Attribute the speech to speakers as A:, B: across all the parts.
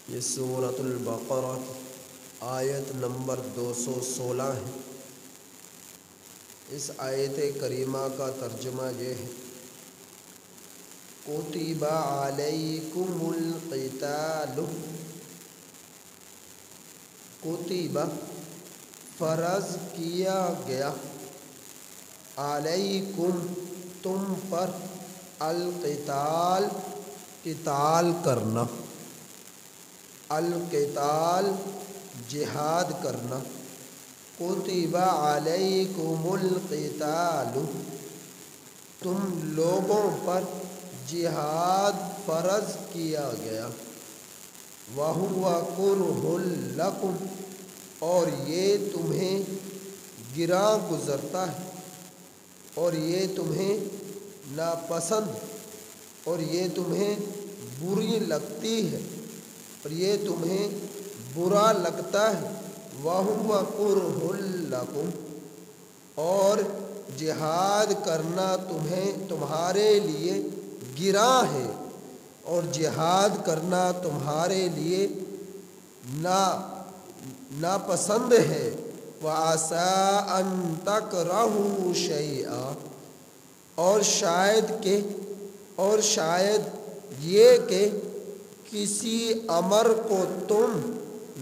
A: یہ سورۃ البقرہ آیت نمبر 216 ہے۔ اس آیت کریمہ کا ترجمہ یہ ہے: کتب علیکم القتال، کتب فرض کیا گیا، علیکم تم پر، القتال قتال کرنا، القتال جہاد کرنا، کتب علیکم القتال تم لوگوں پر جہاد فرض کیا گیا، وَهُوَ كُرْهٌ لَكُمْ اور یہ تمہیں گراں گزرتا ہے، اور یہ تمہیں ناپسند، اور یہ تمہیں بری لگتی ہے، اور یہ تمہیں برا لگتا ہے، وَهُوَ كُرْهٌ لَكُمْ اور جہاد کرنا تمہارے لیے گراں ہے، اور جہاد کرنا تمہارے لیے ناپسند ہے، وَعَسَىٰ أَن تَكْرَهُوا شَيْئًا اور شاید یہ کہ کسی امر کو تم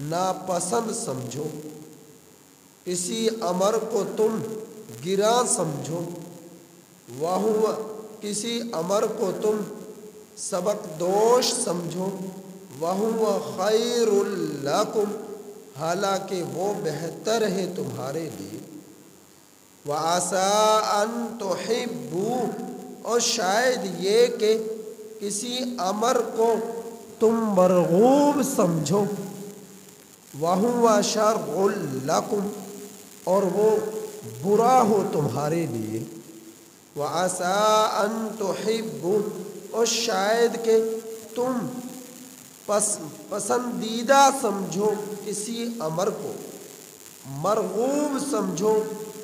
A: ناپسند سمجھو، کسی امر کو تم گراں سمجھو، کسی امر کو تم سبق دوش سمجھو، وَهُوَ خَيْرٌ لَكُمْ حالانکہ وہ بہتر ہے تمہارے لیے، وَعَسَىٰ أَن تُحِبُّوا اور شاید یہ کہ کسی امر کو تم مرغوب سمجھو، وَهُوَ شَرٌّ لَكُمْ اور وہ برا ہو تمہارے لیے، وَعَسَىٰ أَن تُحِبُّوا اور شاید کہ تم پسندیدہ سمجھو کسی امر کو، مرغوب سمجھو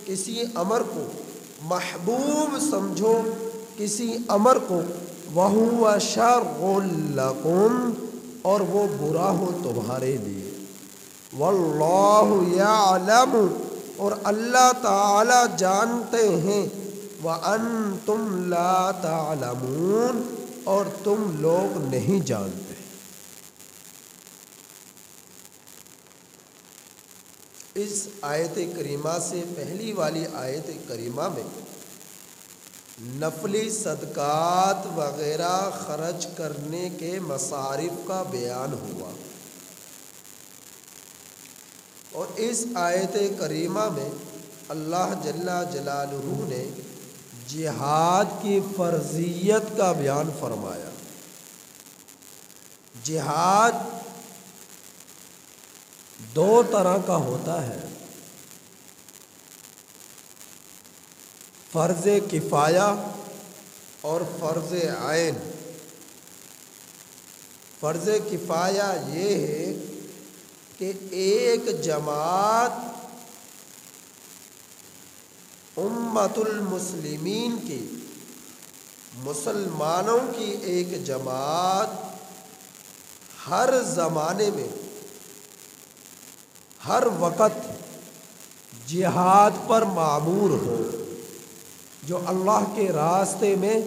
A: کسی امر کو، محبوب سمجھو کسی امر کو، وَهُوَ شَرٌّ لَكُمْ اور وہ برا ہو تمہارے لیے، وَاللَّهُ يَعْلَمُ اور اللہ تعالی جانتے ہیں، وَأَنْتُمْ لَا تَعْلَمُونَ اور تم لوگ نہیں جانتے۔ اس آیت کریمہ سے پہلی والی آیت کریمہ میں نفلی صدقات وغیرہ خرچ کرنے کے مصارف کا بیان ہوا، اور اس آیت کریمہ میں اللہ جل جلالہ نے جہاد کی فرضیت کا بیان فرمایا۔ جہاد دو طرح کا ہوتا ہے، فرض کفایہ اور فرض عین۔ فرض کفایہ یہ ہے کہ ایک جماعت امت المسلمین کی، مسلمانوں کی ایک جماعت ہر زمانے میں، ہر وقت جہاد پر مامور ہو، جو اللہ کے راستے میں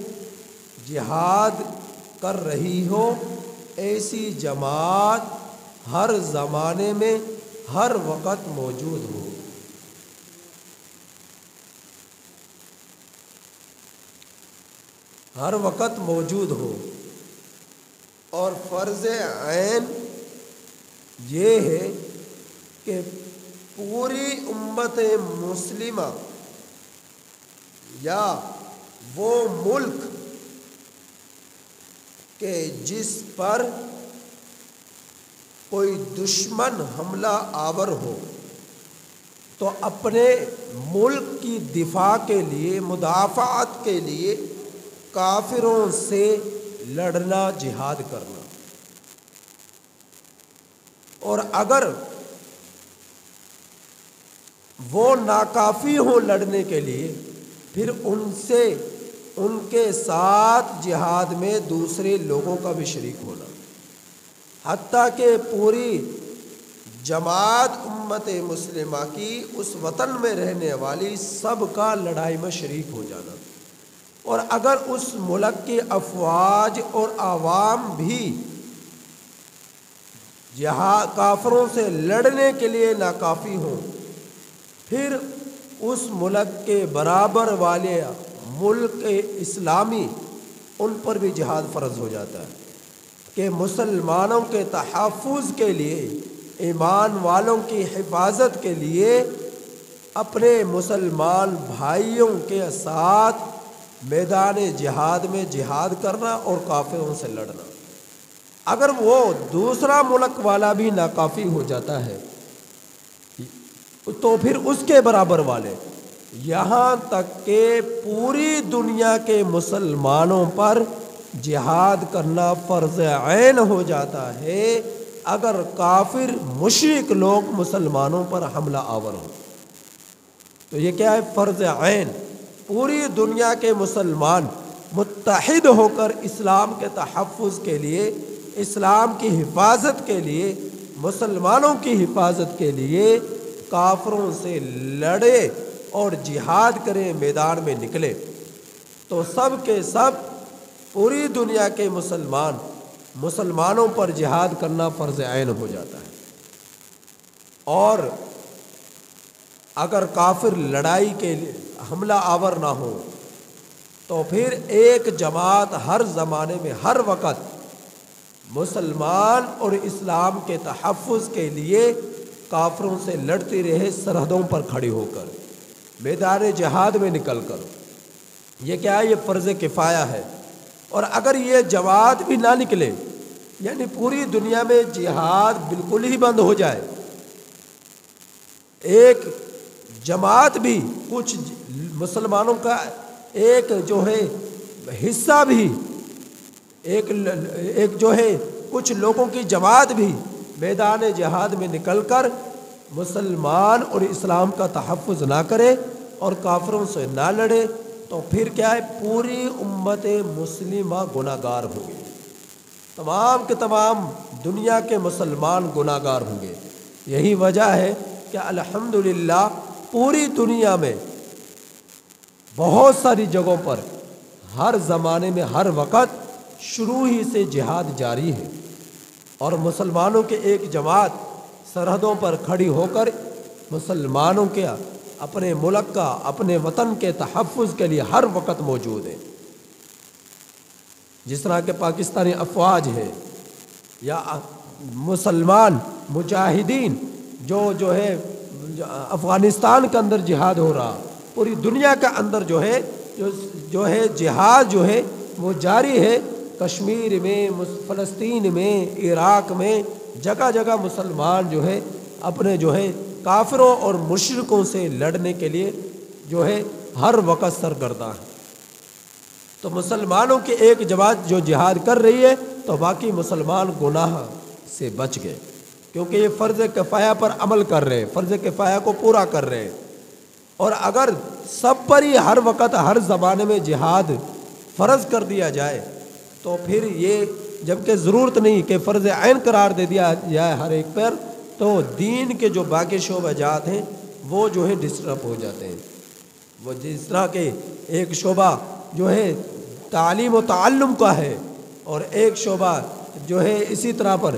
A: جہاد کر رہی ہو، ایسی جماعت ہر زمانے میں ہر وقت موجود ہو۔ ہر وقت موجود ہو۔ اور فرض عین یہ ہے کہ پوری امت مسلمہ یا وہ ملک کہ جس پر کوئی دشمن حملہ آور ہو، تو اپنے ملک کی دفاع کے لیے، مدافعت کے لیے کافروں سے لڑنا، جہاد کرنا، اور اگر وہ ناکافی ہو لڑنے کے لیے، پھر ان کے ساتھ جہاد میں دوسرے لوگوں کا بھی شریک ہونا۔ حتیٰ کہ پوری جماعت امت مسلمہ کی اس وطن میں رہنے والی سب کا لڑائی میں شریک ہو جانا، اور اگر اس ملک کی افواج اور عوام بھی جہاد کافروں سے لڑنے کے لیے ناکافی ہوں، پھر اس ملک کے برابر والے ملک اسلامی ان پر بھی جہاد فرض ہو جاتا ہے کہ مسلمانوں کے تحفظ کے لیے، ایمان والوں کی حفاظت کے لیے اپنے مسلمان بھائیوں کے ساتھ میدان جہاد میں جہاد کرنا اور کافروں سے لڑنا۔ اگر وہ دوسرا ملک والا بھی ناکافی ہو جاتا ہے تو پھر اس کے برابر والے، یہاں تک کہ پوری دنیا کے مسلمانوں پر جہاد کرنا فرض عین ہو جاتا ہے اگر کافر مشرک لوگ مسلمانوں پر حملہ آور ہوں۔ تو یہ کیا ہے؟ فرض عین۔ پوری دنیا کے مسلمان متحد ہو کر اسلام کے تحفظ کے لیے، اسلام کی حفاظت کے لیے، مسلمانوں کی حفاظت کے لیے کافروں سے لڑے اور جہاد کریں، میدان میں نکلے، تو سب کے سب پوری دنیا کے مسلمانوں پر جہاد کرنا فرض عین ہو جاتا ہے۔ اور اگر کافر لڑائی کے لیے حملہ آور نہ ہو تو پھر ایک جماعت ہر زمانے میں ہر وقت مسلمان اور اسلام کے تحفظ کے لیے کافروں سے لڑتی رہے، سرحدوں پر کھڑی ہو کر، میدان جہاد میں نکل کر۔ یہ کیا ہے؟ یہ فرض کفایہ ہے۔ اور اگر یہ جماعت بھی نہ نکلے، یعنی پوری دنیا میں جہاد بالکل ہی بند ہو جائے، ایک جماعت بھی، کچھ مسلمانوں کا ایک جو ہے حصہ بھی، ایک جو ہے کچھ لوگوں کی جماعت بھی میدان جہاد میں نکل کر مسلمان اور اسلام کا تحفظ نہ کرے اور کافروں سے نہ لڑے، تو پھر کیا ہے؟ پوری امت مسلمہ گناہ گار ہوں گے، تمام کے تمام دنیا کے مسلمان گناہ گار ہوں گے۔ یہی وجہ ہے کہ الحمدللہ پوری دنیا میں بہت ساری جگہوں پر ہر زمانے میں ہر وقت شروع ہی سے جہاد جاری ہے، اور مسلمانوں کے ایک جماعت سرحدوں پر کھڑی ہو کر مسلمانوں کے اپنے ملک کا، اپنے وطن کے تحفظ کے لیے ہر وقت موجود ہے۔ جس طرح کہ پاکستانی افواج ہے یا مسلمان مجاہدین جو ہے افغانستان کے اندر جہاد ہو رہا، پوری دنیا کے اندر جو ہے جہاد جو ہے وہ جاری ہے۔ کشمیر میں، فلسطین میں، عراق میں، جگہ جگہ مسلمان جو ہے اپنے جو ہے کافروں اور مشرکوں سے لڑنے کے لیے جو ہے ہر وقت سرگرداں ہے۔ تو مسلمانوں کی ایک جماعت جو جہاد کر رہی ہے تو باقی مسلمان گناہ سے بچ گئے، کیونکہ یہ فرض کفایہ پر عمل کر رہے ہیں، فرض کفایہ کو پورا کر رہے ہیں۔ اور اگر سب پر ہی ہر وقت ہر زمانے میں جہاد فرض کر دیا جائے تو پھر یہ جبکہ ضرورت نہیں کہ فرض عین قرار دے دیا جائے ہر ایک پر، تو دین کے جو باقی شعبہ جات ہیں وہ جو ہے ڈسٹرب ہو جاتے ہیں۔ وہ جس طرح کے ایک شعبہ جو ہے تعلیم و تعلم کا ہے، اور ایک شعبہ جو ہے اسی طرح پر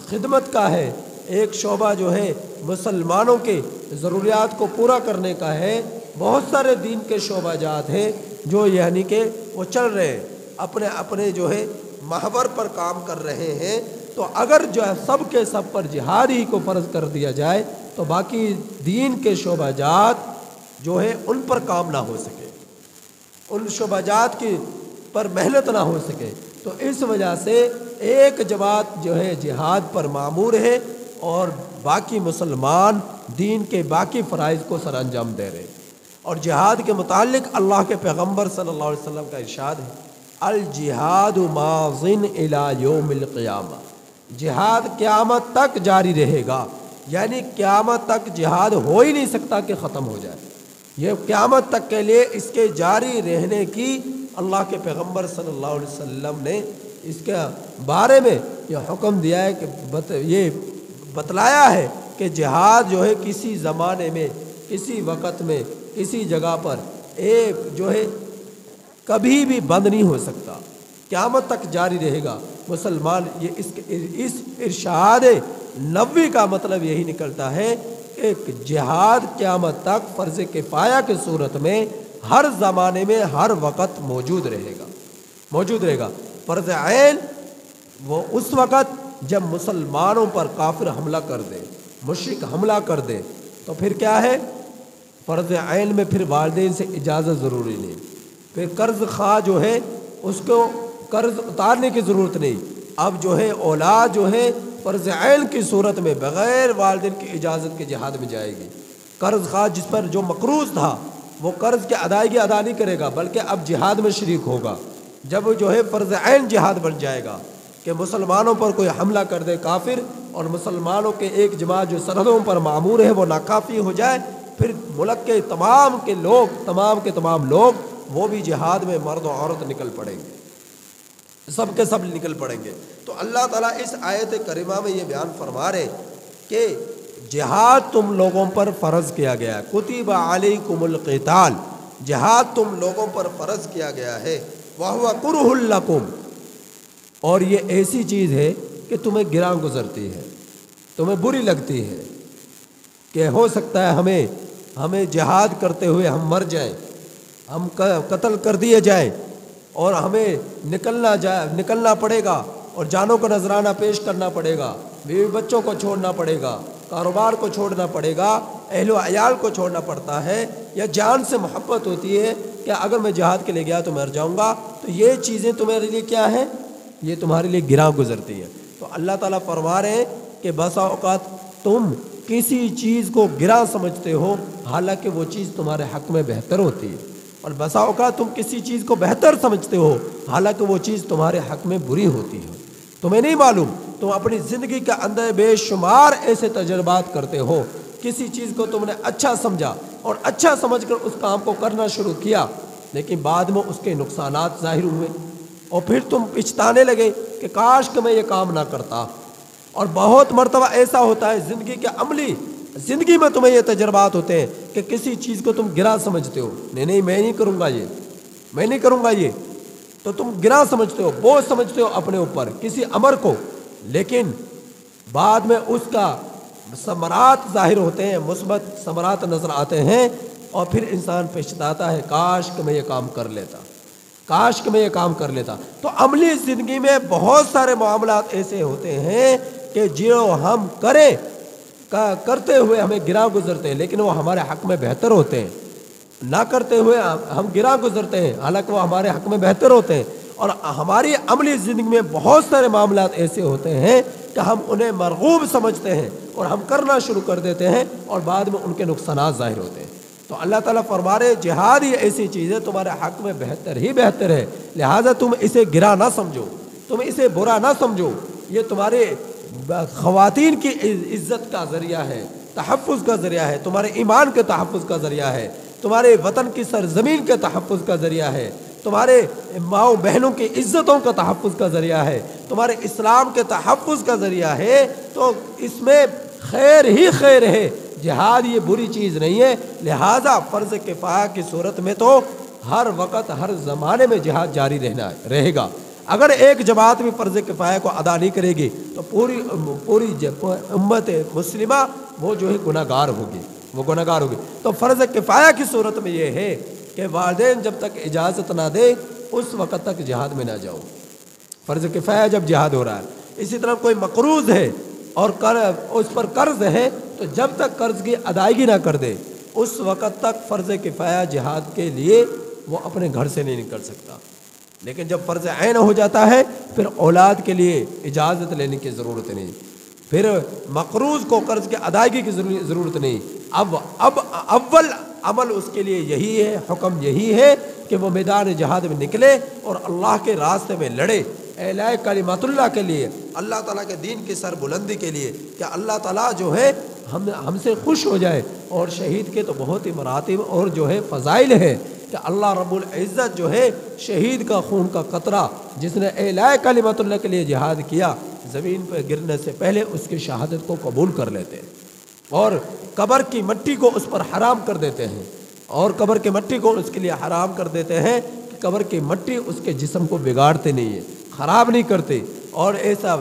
A: خدمت کا ہے، ایک شعبہ جو ہے مسلمانوں کے ضروریات کو پورا کرنے کا ہے، بہت سارے دین کے شعبہ جات ہیں جو یعنی کہ وہ چل رہے ہیں، اپنے اپنے جو ہے محور پر کام کر رہے ہیں۔ تو اگر جو ہے سب کے سب پر جہاد ہی کو فرض کر دیا جائے تو باقی دین کے شعبہ جات جو ہے ان پر کام نہ ہو سکے، ان شعبہ جات کی پر محنت نہ ہو سکے۔ تو اس وجہ سے ایک جماعت جو ہے جہاد پر مامور ہے اور باقی مسلمان دین کے باقی فرائض کو سر انجام دے رہے ہیں۔ اور جہاد کے متعلق اللہ کے پیغمبر صلی اللہ علیہ وسلم کا ارشاد ہے، الجہاد ماضٍ الی یوم القیامہ، جہاد قیامت تک جاری رہے گا، یعنی قیامت تک جہاد ہو ہی نہیں سکتا کہ ختم ہو جائے۔ یہ قیامت تک کے لیے اس کے جاری رہنے کی اللہ کے پیغمبر صلی اللہ علیہ وسلم نے اس کے بارے میں یہ حکم دیا ہے کہ یہ بتلایا ہے کہ جہاد جو ہے کسی زمانے میں، کسی وقت میں، کسی جگہ پر ایک جو ہے کبھی بھی بند نہیں ہو سکتا، قیامت تک جاری رہے گا۔ مسلمان یہ اس ارشاد نبوی کا مطلب یہی نکلتا ہے کہ جہاد قیامت تک فرض کفایہ کی صورت میں ہر زمانے میں ہر وقت موجود رہے گا۔ فرض عین وہ اس وقت جب مسلمانوں پر کافر حملہ کر دے، مشرک حملہ کر دے، تو پھر کیا ہے؟ فرض عین میں پھر والدین سے اجازت ضروری نہیں، پھر قرض خواہ جو ہے اس کو قرض اتارنے کی ضرورت نہیں۔ اب جو ہے اولاد جو ہے فرض عین کی صورت میں بغیر والدین کی اجازت کے جہاد میں جائے گی۔ قرض خواہ جس پر جو مقروض تھا وہ قرض کی ادائیگی ادا نہیں کرے گا، بلکہ اب جہاد میں شریک ہوگا۔ جب جو ہے فرض عین جہاد بن جائے گا کہ مسلمانوں پر کوئی حملہ کر دے کافر، اور مسلمانوں کے ایک جماعت جو سرحدوں پر معمور ہے وہ ناکافی ہو جائے، پھر ملک کے تمام لوگ وہ بھی جہاد میں مرد و عورت نکل پڑیں گے، سب کے سب نکل پڑیں گے۔ تو اللہ تعالیٰ اس آیت کریمہ میں یہ بیان فرما رہے کہ جہاد تم لوگوں پر فرض کیا گیا ہے، کتب علیکم القتال، جہاد تم لوگوں پر فرض کیا گیا ہے، وَهُوَ كُرْهٌ لَكُمْ، اور یہ ایسی چیز ہے کہ تمہیں گراں گزرتی ہے، تمہیں بری لگتی ہے، کہ ہو سکتا ہے ہمیں جہاد کرتے ہوئے ہم مر جائیں، ہم قتل کر دیے جائیں، اور ہمیں نکلنا پڑے گا، اور جانوں کو نذرانہ پیش کرنا پڑے گا، بیوی بچوں کو چھوڑنا پڑے گا، کاروبار کو چھوڑنا پڑے گا، اہل و عیال کو چھوڑنا پڑتا ہے، یا جان سے محبت ہوتی ہے کہ اگر میں جہاد کے لیے گیا تو مر جاؤں گا، تو یہ چیزیں تمہارے لیے کیا ہیں؟ یہ تمہارے لیے گراں گزرتی ہے۔ تو اللہ تعالیٰ فرما رہے ہیں کہ بسا اوقات تم کسی چیز کو گراں سمجھتے ہو حالانکہ وہ چیز تمہارے حق میں بہتر ہوتی ہے، اور بسا اوقات تم کسی چیز کو بہتر سمجھتے ہو حالانکہ وہ چیز تمہارے حق میں بری ہوتی ہے۔ تمہیں نہیں معلوم، تم اپنی زندگی کے اندر بے شمار ایسے تجربات کرتے ہو، کسی چیز کو تم نے اچھا سمجھا اور اچھا سمجھ کر اس کام کو کرنا شروع کیا، لیکن بعد میں اس کے نقصانات ظاہر ہوئے، اور پھر تم پچھتانے لگے کہ کاش کہ میں یہ کام نہ کرتا۔ اور بہت مرتبہ ایسا ہوتا ہے زندگی کے عملی زندگی میں تمہیں یہ تجربات ہوتے ہیں کہ کسی چیز کو تم گراں سمجھتے ہو، نہیں میں نہیں کروں گا یہ، تو تم گراں سمجھتے ہو، بوجھ سمجھتے ہو اپنے اوپر کسی امر کو، لیکن بعد میں اس کا ثمرات ظاہر ہوتے ہیں، مثبت ثمرات نظر آتے ہیں، اور پھر انسان پچھتاتا ہے کاش کہ میں یہ کام کر لیتا۔ تو عملی زندگی میں بہت سارے معاملات ایسے ہوتے ہیں کہ جو ہم کرتے ہوئے ہمیں گراں گزرتے ہیں، لیکن وہ ہمارے حق میں بہتر ہوتے ہیں، نہ کرتے ہوئے ہم گراں گزرتے ہیں حالانکہ وہ ہمارے حق میں بہتر ہوتے ہیں۔ اور ہماری عملی زندگی میں بہت سارے معاملات ایسے ہوتے ہیں کہ ہم انہیں مرغوب سمجھتے ہیں اور ہم کرنا شروع کر دیتے ہیں، اور بعد میں ان کے نقصانات ظاہر ہوتے ہیں۔ تو اللہ تعالیٰ فرما رہے جہاد یہ ایسی چیز ہے تمہارے حق میں بہتر ہے، لہٰذا تم اسے گراں نہ سمجھو، تم اسے برا نہ سمجھو، یہ تمہارے خواتین کی عزت کا ذریعہ ہے، تحفظ کا ذریعہ ہے، تمہارے ایمان کے تحفظ کا ذریعہ ہے، تمہارے وطن کی سرزمین کے تحفظ کا ذریعہ ہے، تمہارے ماؤں بہنوں کی عزتوں کا تحفظ کا ذریعہ ہے، تمہارے اسلام کے تحفظ کا ذریعہ ہے، تو اس میں خیر ہی خیر ہے، جہاد یہ بری چیز نہیں ہے۔ لہذا فرض کفایہ کی صورت میں تو ہر وقت ہر زمانے میں جہاد جاری رہے گا۔ اگر ایک جماعت بھی فرض کفایہ کو ادا نہیں کرے گی تو پوری امت مسلمہ وہ جو ہے گناہ گار ہوگی۔ تو فرض کفایہ کی صورت میں یہ ہے کہ والدین جب تک اجازت نہ دے اس وقت تک جہاد میں نہ جاؤ، فرض کفایہ جب جہاد ہو رہا ہے۔ اسی طرح کوئی مقروض ہے اور اس پر قرض ہے، تو جب تک قرض کی ادائیگی نہ کر دے اس وقت تک فرض کفایہ جہاد کے لیے وہ اپنے گھر سے نہیں نکل سکتا۔ لیکن جب فرض عین ہو جاتا ہے پھر اولاد کے لیے اجازت لینے کی ضرورت نہیں، پھر مقروض کو قرض کی ادائیگی کی ضرورت نہیں۔ اب اول عمل اس کے لیے یہی ہے، حکم یہی ہے کہ وہ میدان جہاد میں نکلے اور اللہ کے راستے میں لڑے، اعلاء کلمات اللہ کے لیے، اللہ تعالیٰ کے دین کی سر بلندی کے لیے، کہ اللہ تعالیٰ جو ہے ہم سے خوش ہو جائے۔ اور شہید کے تو بہت ہی مراتب اور جو ہے فضائل ہے کہ اللہ رب العزت جو ہے شہید کا خون کا قطرہ جس نے اعلاء کلمت اللہ کے لیے جہاد کیا، زمین پہ گرنے سے پہلے اس کی شہادت کو قبول کر لیتے ہیں اور قبر کی مٹی کو اس پر حرام کر دیتے ہیں، اور قبر کی مٹی کو اس کے لیے حرام کر دیتے ہیں کہ قبر کی مٹی اس کے جسم کو بگاڑتے نہیں ہے، خراب نہیں کرتے۔ اور ایسا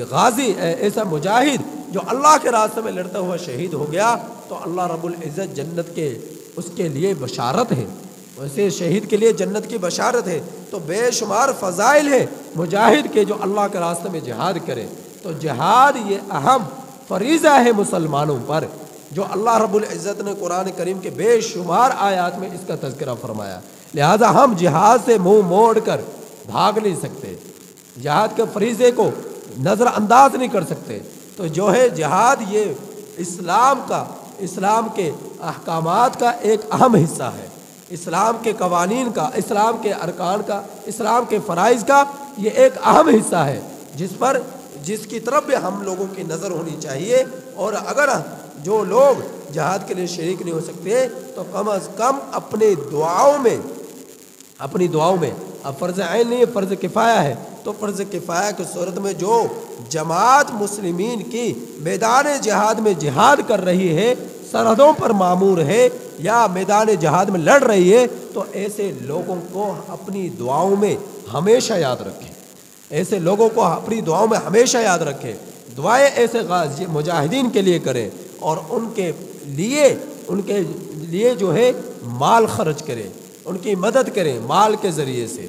A: غازی، ایسا مجاہد جو اللہ کے راستے میں لڑتا ہوا شہید ہو گیا تو اللہ رب العزت جنت کے اس کے لیے بشارت ہے، ویسے شہید کے لیے جنت کی بشارت ہے۔ تو بے شمار فضائل ہے مجاہد کے جو اللہ کے راستے میں جہاد کرے۔ تو جہاد یہ اہم فریضہ ہے مسلمانوں پر، جو اللہ رب العزت نے قرآن کریم کے بے شمار آیات میں اس کا تذکرہ فرمایا۔ لہذا ہم جہاد سے منہ موڑ کر بھاگ نہیں سکتے، جہاد کے فریضے کو نظر انداز نہیں کر سکتے۔ تو جو ہے جہاد یہ اسلام کے احکامات کا ایک اہم حصہ ہے، اسلام کے قوانین کا، اسلام کے ارکان کا، اسلام کے فرائض کا یہ ایک اہم حصہ ہے جس کی طرف بھی ہم لوگوں کی نظر ہونی چاہیے۔ اور اگر جو لوگ جہاد کے لیے شریک نہیں ہو سکتے تو کم از کم اپنی دعاؤں میں اب فرض عین نہیں ہے، فرض کفایہ ہے، تو فرض کفایہ کی صورت میں جو جماعت مسلمین کی میدان جہاد میں جہاد کر رہی ہے، سرحدوں پر مامور ہے یا میدان جہاد میں لڑ رہی ہے، تو ایسے لوگوں کو اپنی دعاؤں میں ہمیشہ یاد رکھیں، ایسے لوگوں کو اپنی دعاؤں میں ہمیشہ یاد رکھیں، دعائیں ایسے غازی مجاہدین کے لیے کریں اور ان کے لیے جو ہے مال خرچ کریں، ان کی مدد کریں مال کے ذریعے سے،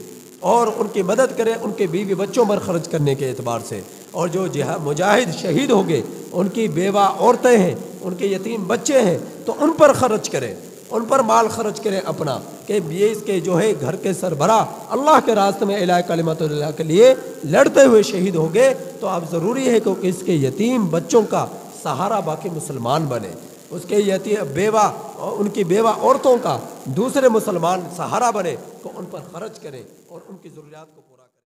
A: اور ان کی مدد کریں ان کے بیوی بچوں پر خرچ کرنے کے اعتبار سے، اور جو مجاہد شہید ہو گئے ان کی بیوہ عورتیں ہیں، ان کے یتیم بچے ہیں، تو ان پر خرچ کریں، ان پر مال خرچ کریں اپنا، کہ یہ اس کے جو ہے گھر کے سربراہ اللہ کے راستے میں اعلاء کلمت اللہ کے لیے لڑتے ہوئے شہید ہو گئے، تو اب ضروری ہے کہ اس کے یتیم بچوں کا سہارا باقی مسلمان بنے، اس کے بیوہ ان کی بیوہ عورتوں کا دوسرے مسلمان سہارا بنے، تو ان پر خرچ کریں اور ان کی ضروریات کو